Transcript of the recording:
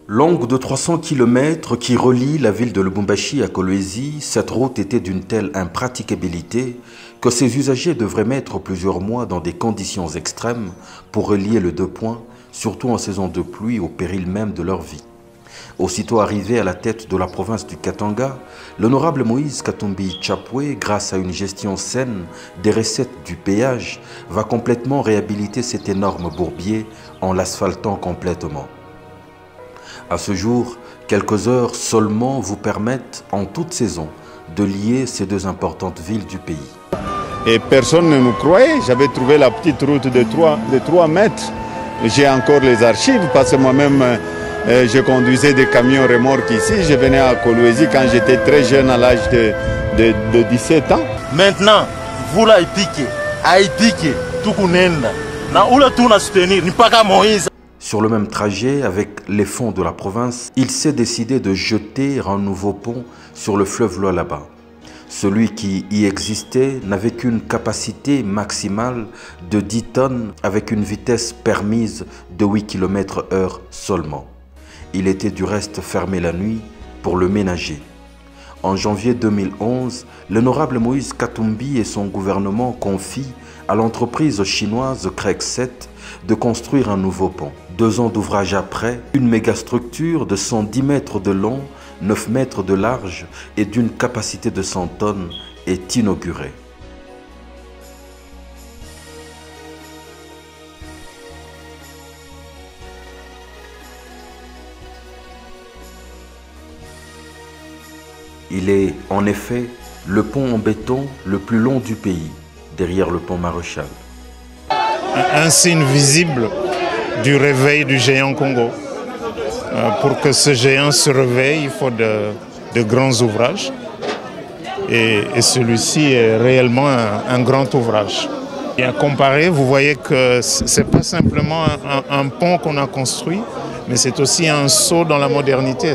Longue de 300 km qui relie la ville de Lubumbashi à Kolwezi, cette route était d'une telle impraticabilité que ses usagers devraient mettre plusieurs mois dans des conditions extrêmes pour relier les deux points, surtout en saison de pluie au péril même de leur vie. Aussitôt arrivé à la tête de la province du Katanga, l'honorable Moïse Katumbi Tchapwe, grâce à une gestion saine des recettes du péage, va complètement réhabiliter cet énorme bourbier en l'asphaltant complètement. À ce jour, quelques heures seulement vous permettent, en toute saison, de lier ces deux importantes villes du pays. Et personne ne nous croyait. J'avais trouvé la petite route de 3 mètres. J'ai encore les archives parce que moi-même, je conduisais des camions remorques ici. Je venais à Kolwezi quand j'étais très jeune, à l'âge de 17 ans. Maintenant, vous l'avez piqué, tout kunenda. Na ula tout na soutenir, ni pas qu'à Moïse. Sur le même trajet, avec les fonds de la province, il s'est décidé de jeter un nouveau pont sur le fleuve Lualaba. Celui qui y existait n'avait qu'une capacité maximale de 10 tonnes avec une vitesse permise de 8 km/h seulement. Il était du reste fermé la nuit pour le ménager. En janvier 2011, l'honorable Moïse Katumbi et son gouvernement confient à l'entreprise chinoise Craigset de construire un nouveau pont. 2 ans d'ouvrage après, une mégastructure de 110 mètres de long, 9 mètres de large et d'une capacité de 100 tonnes est inaugurée. Il est, en effet, le pont en béton le plus long du pays, derrière le pont Maréchal. Un signe visible du réveil du géant Congo. Pour que ce géant se réveille, il faut de grands ouvrages. Et celui-ci est réellement un grand ouvrage. Et à comparer, vous voyez que ce n'est pas simplement un pont qu'on a construit, mais c'est aussi un saut dans la modernité.